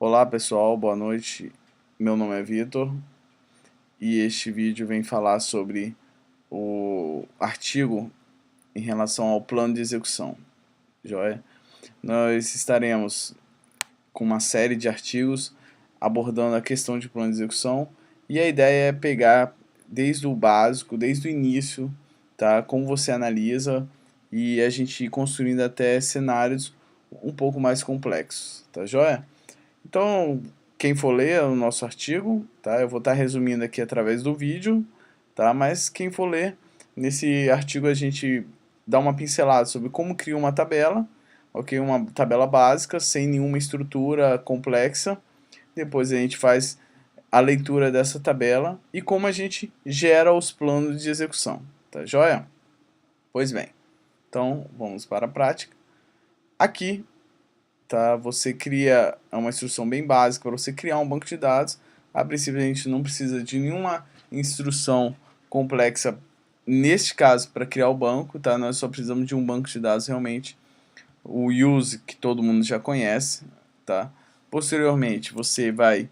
Olá pessoal, boa noite. Meu nome é Vitor e este vídeo vem falar sobre o artigo em relação ao plano de execução. Joia? Nós estaremos com uma série de artigos abordando a questão de plano de execução e a ideia é pegar desde o básico, desde o início, tá? Como você analisa e a gente ir construindo até cenários um pouco mais complexos, tá joia? Então, quem for ler o nosso artigo, tá? Eu vou estar resumindo aqui através do vídeo, tá? Mas quem for ler, nesse artigo a gente dá uma pincelada sobre como cria uma tabela, ok? Uma tabela básica, sem nenhuma estrutura complexa. Depois a gente faz a leitura dessa tabela e como a gente gera os planos de execução, tá joia? Pois bem, então vamos para a prática. Aqui, tá? Você cria uma instrução bem básica para você criar um banco de dados. A princípio a gente não precisa de nenhuma instrução complexa neste caso para criar o banco, tá? Nós só precisamos de um banco de dados realmente, o use que todo mundo já conhece, tá? Posteriormente você vai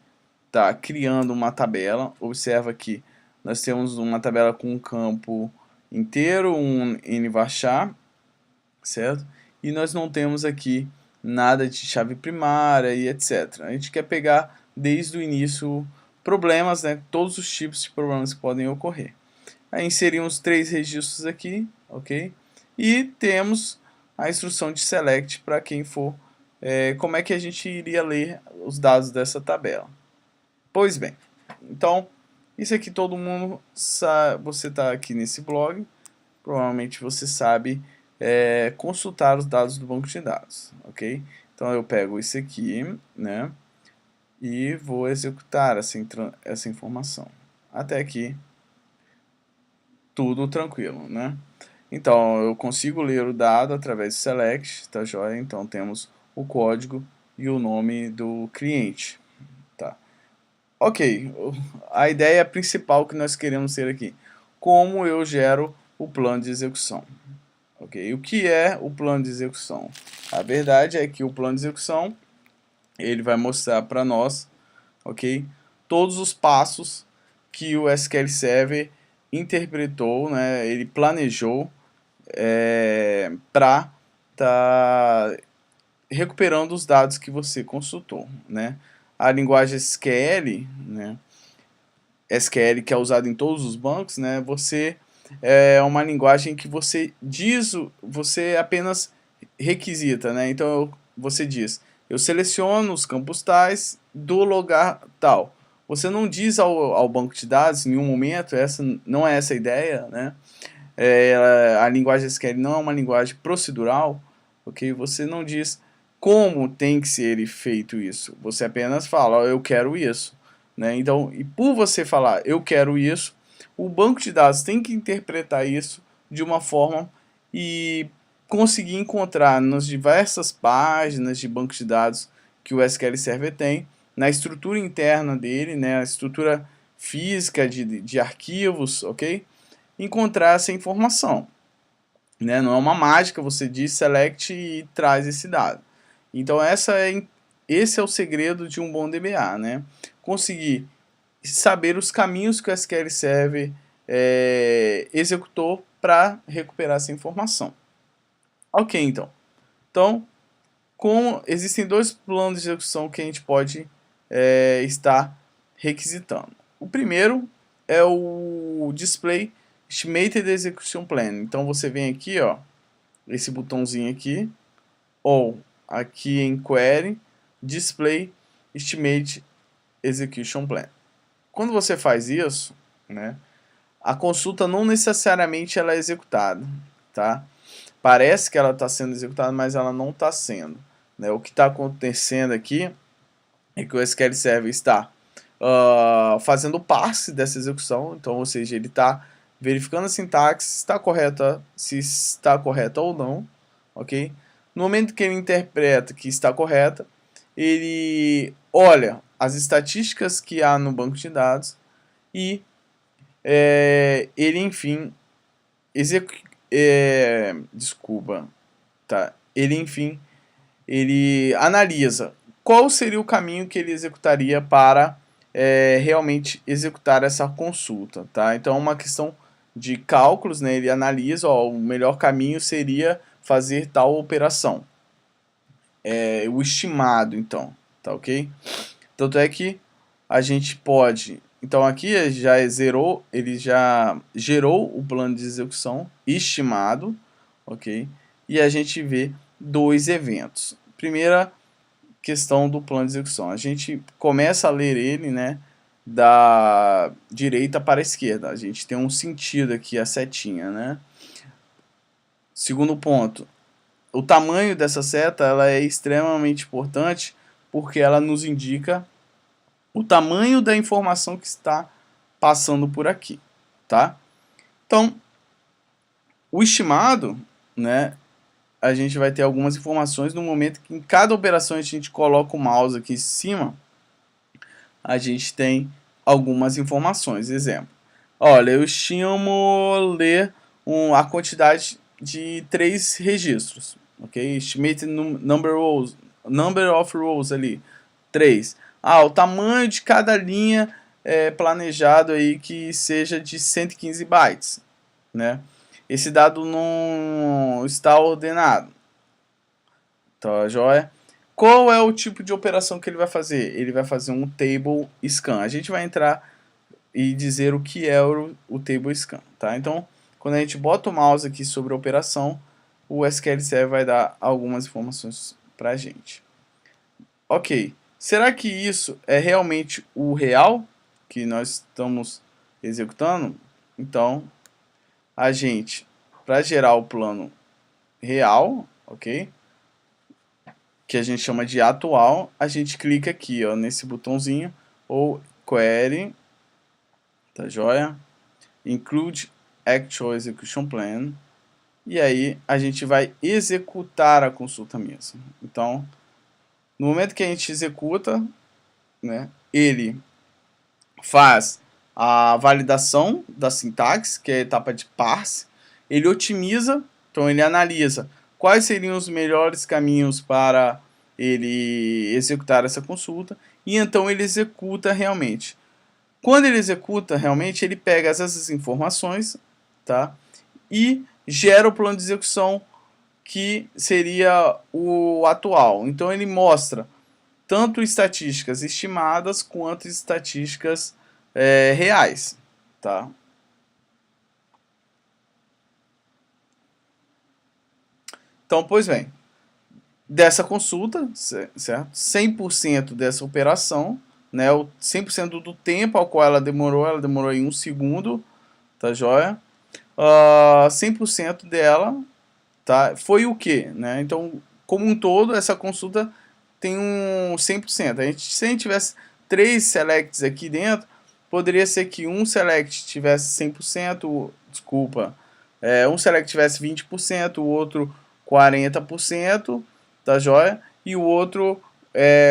estar criando uma tabela. Observa que nós temos uma tabela com um campo inteiro, um nvarchar, certo? E nós não temos aqui nada de chave primária e etc. A gente quer pegar desde o início problemas, né? Todos os tipos de problemas que podem ocorrer. Aí inserimos 3 registros aqui, ok? E temos a instrução de select para quem for, como é que a gente iria ler os dados dessa tabela. Pois bem, então isso aqui todo mundo sabe. Você está aqui nesse blog, provavelmente você sabe consultar os dados do banco de dados, ok? Então eu pego isso aqui, né, e vou executar essa informação. Até aqui tudo tranquilo, né? Então eu consigo ler o dado através do select, tá joia? Então temos o código e o nome do cliente, tá? Ok, a ideia principal que nós queremos ter aqui: como eu gero o plano de execução. Ok, o que é o plano de execução? A verdade é que o plano de execução ele vai mostrar para nós, ok, todos os passos que o SQL Server interpretou, né, ele planejou para estar recuperando os dados que você consultou, né? A linguagem SQL, né, SQL que é usado em todos os bancos, né, você é uma linguagem que você diz, você apenas requisita, né? Então você diz, eu seleciono os campos tais do lugar tal. Você não diz ao banco de dados em nenhum momento, essa não é essa a ideia, né? A linguagem SQL não é uma linguagem procedural, ok? Você não diz como tem que ser feito isso. Você apenas fala, oh, eu quero isso, né? Então, e por você falar, eu quero isso, o banco de dados tem que interpretar isso de uma forma e conseguir encontrar nas diversas páginas de banco de dados que o SQL Server tem, na estrutura interna dele, né, a estrutura física de arquivos, ok? Encontrar essa informação, né? Não é uma mágica, você diz select e traz esse dado. Então esse é o segredo de um bom DBA, né? Conseguir saber os caminhos que o SQL Server executou para recuperar essa informação. Ok, então existem dois planos de execução que a gente pode estar requisitando. O primeiro é o Display Estimated Execution Plan. Então você vem aqui, ó, esse botãozinho aqui, ou aqui em Query, Display Estimate Execution Plan. Quando você faz isso, né, a consulta não necessariamente ela é executada, tá? Parece que ela está sendo executada, mas ela não está sendo, né? O que está acontecendo aqui é que o SQL Server está fazendo o parse dessa execução, então, ou seja, ele está verificando a sintaxe se está correta ou não, ok? No momento que ele interpreta que está correta, ele olha as estatísticas que há no banco de dados e ele, enfim, desculpa, tá? Ele, enfim, ele analisa qual seria o caminho que ele executaria para realmente executar essa consulta, tá? Então é uma questão de cálculos, né? Ele analisa, ó, o melhor caminho seria fazer tal operação, o estimado, então, tá ok? Tanto é que a gente pode, então aqui ele já gerou o plano de execução estimado, ok? E a gente vê dois eventos. Primeira questão do plano de execução, a gente começa a ler ele, né, da direita para a esquerda. A gente tem um sentido aqui, a setinha, né? Segundo ponto, o tamanho dessa seta ela é extremamente importante porque ela nos indica o tamanho da informação que está passando por aqui, tá? Então, o estimado, né, a gente vai ter algumas informações no momento que em cada operação a gente coloca o mouse aqui em cima, a gente tem algumas informações. Exemplo, olha, eu estimo ler a quantidade de 3 registros, ok? Estimate number of rows ali, 3. O tamanho de cada linha planejado aí que seja de 115 bytes, né? Esse dado não está ordenado, tá joia? Qual é o tipo de operação que ele vai fazer? Ele vai fazer um table scan. A gente vai entrar e dizer o que é o table scan, tá? Então, quando a gente bota o mouse aqui sobre a operação, o SQL Server vai dar algumas informações para a gente. Ok, será que isso é realmente o real que nós estamos executando? Então, a gente, para gerar o plano real, ok? Que a gente chama de atual, a gente clica aqui, ó, nesse botãozinho, ou query, tá joia? Include actual execution plan, e aí a gente vai executar a consulta mesmo. Então, no momento que a gente executa, né, ele faz a validação da sintaxe, que é a etapa de parse, ele otimiza, então ele analisa quais seriam os melhores caminhos para ele executar essa consulta, e então ele executa realmente. Quando ele executa realmente, ele pega essas informações, tá, e gera o plano de execução que seria o atual. Então ele mostra tanto estatísticas estimadas quanto estatísticas reais, tá? Então, pois bem, dessa consulta, certo? 100% dessa operação, né? O 100% do tempo ao qual ela demorou em 1 segundo, tá joia? 100% dela, tá? Foi o que, né? Então, como um todo, essa consulta tem um 100%. Se a gente tivesse 3 selects aqui dentro, poderia ser que um select tivesse 100%, desculpa, um select tivesse 20%, o outro 40%, tá joia? E o outro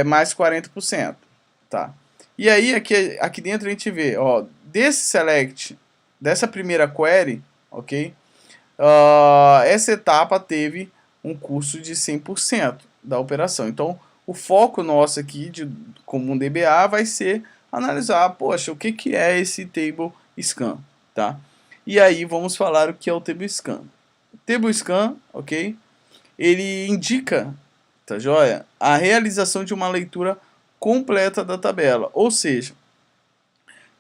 mais 40%, tá? E aí aqui dentro a gente vê, ó, desse select, dessa primeira query, ok? Essa etapa teve um custo de 100% da operação. Então, o foco nosso aqui, como um DBA, vai ser analisar, poxa, o que é esse table scan, tá? E aí vamos falar o que é o table scan. Table scan, ok? Ele indica, tá joia? A realização de uma leitura completa da tabela, ou seja,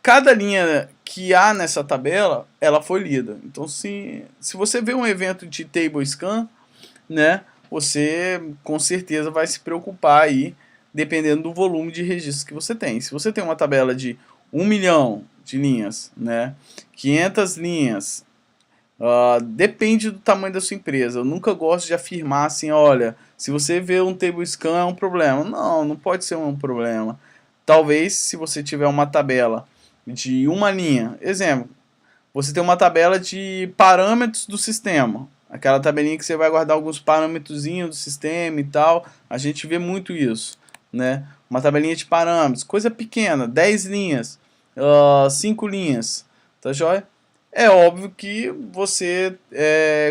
cada linha que há nessa tabela, ela foi lida. Então, se você vê um evento de table scan, né, você com certeza vai se preocupar aí, dependendo do volume de registros que você tem. Se você tem uma tabela de 1 milhão de linhas, né, 500 linhas, depende do tamanho da sua empresa. Eu nunca gosto de afirmar assim, olha, se você vê um table scan é um problema. Não, não pode ser um problema. Talvez se você tiver uma tabela de uma linha, exemplo, você tem uma tabela de parâmetros do sistema, aquela tabelinha que você vai guardar alguns parâmetros do sistema e tal, a gente vê muito isso, né? Uma tabelinha de parâmetros, coisa pequena, 10 linhas, 5 linhas, tá joia? É óbvio que você,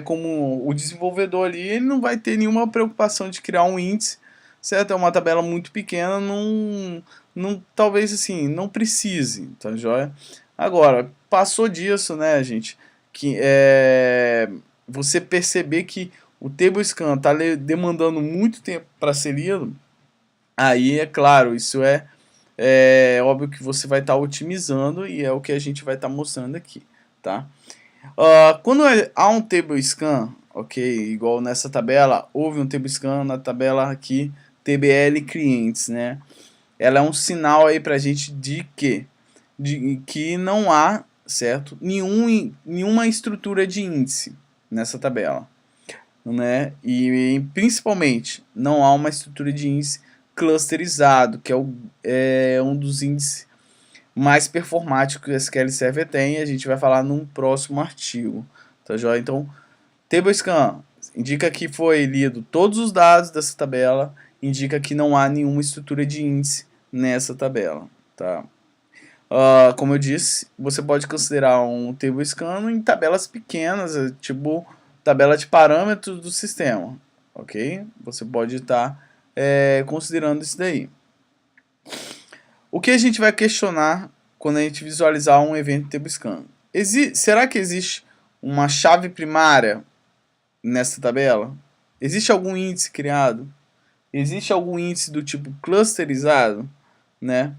como o desenvolvedor ali, ele não vai ter nenhuma preocupação de criar um índice certo? É uma tabela muito pequena, talvez assim, não precise, tá joia? Agora, passou disso, né, gente, que você perceber que o TableScan está demandando muito tempo para ser lido, aí é claro, isso é óbvio que você vai estar otimizando e é o que a gente vai estar mostrando aqui, tá? Quando há um TableScan, ok, igual nessa tabela, houve um TableScan na tabela aqui, TBL clientes, né? Ela é um sinal aí pra gente de que não há, certo, nenhuma estrutura de índice nessa tabela, né? E principalmente não há uma estrutura de índice clusterizado, que é um dos índices mais performáticos que o SQL Server tem, e a gente vai falar num próximo artigo, tá joia? Então, TableScan indica que foi lido todos os dados dessa tabela, indica que não há nenhuma estrutura de índice nessa tabela, tá? Como eu disse, você pode considerar um TableScan em tabelas pequenas, tipo tabela de parâmetros do sistema, ok? Você pode estar considerando isso daí. O que a gente vai questionar quando a gente visualizar um evento TableScan? Será que existe uma chave primária nessa tabela? Existe algum índice criado? Existe algum índice do tipo clusterizado, né?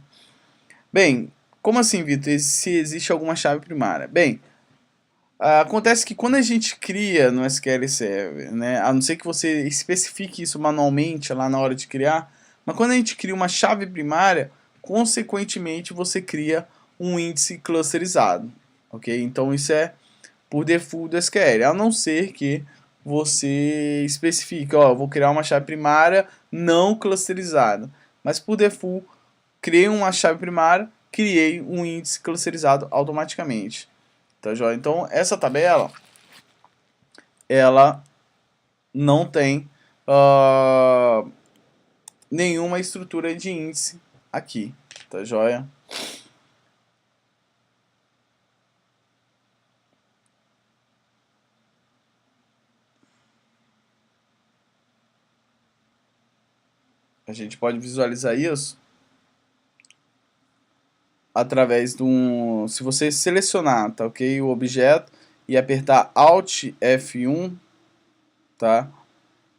Bem, como assim, Vitor? Se existe alguma chave primária? Bem, acontece que quando a gente cria no SQL Server, né, a não ser que você especifique isso manualmente lá na hora de criar, mas quando a gente cria uma chave primária, consequentemente você cria um índice clusterizado, ok? Então isso é por default do SQL, a não ser que você especifique, ó, eu vou criar uma chave primária não clusterizada, mas por default criei uma chave primária, criei um índice clusterizado automaticamente, tá joia? Então essa tabela ela não tem nenhuma estrutura de índice aqui, tá joia? A gente pode visualizar isso através de se você selecionar, tá ok, o objeto e apertar Alt F1, tá?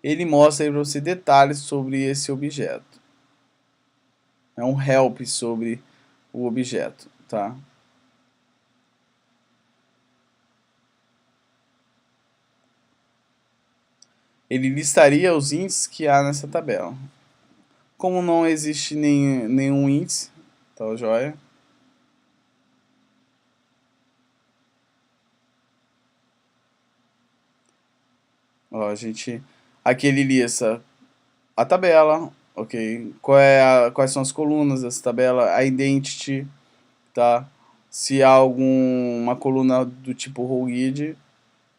Ele mostra aí para você detalhes sobre esse objeto. É um help sobre o objeto, tá? Ele listaria os índices que há nessa tabela. Como não existe nenhum índice, tá joia? Ó, aqui ele lista a tabela, ok? Quais são as colunas dessa tabela, a identity, tá? Se há alguma coluna do tipo rowgid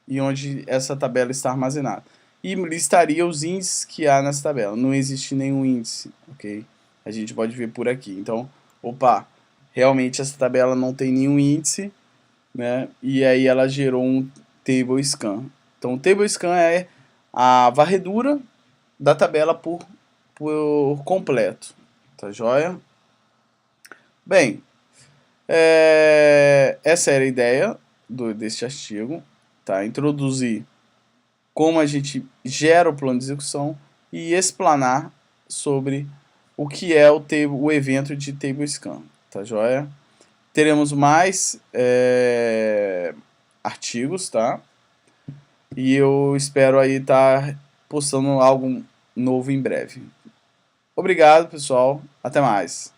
e onde essa tabela está armazenada. E listaria os índices que há nessa tabela. Não existe nenhum índice, ok? A gente pode ver por aqui. Então, opa, realmente essa tabela não tem nenhum índice, né? E aí ela gerou um TableScan. Então, o TableScan é a varredura da tabela por completo, tá joia? Bem, essa era a ideia deste artigo, tá? Introduzir como a gente gera o plano de execução e explanar sobre o que é o evento de TableScan, tá joia? Teremos mais artigos, tá? E eu espero aí estar postando algo novo em breve. Obrigado, pessoal. Até mais.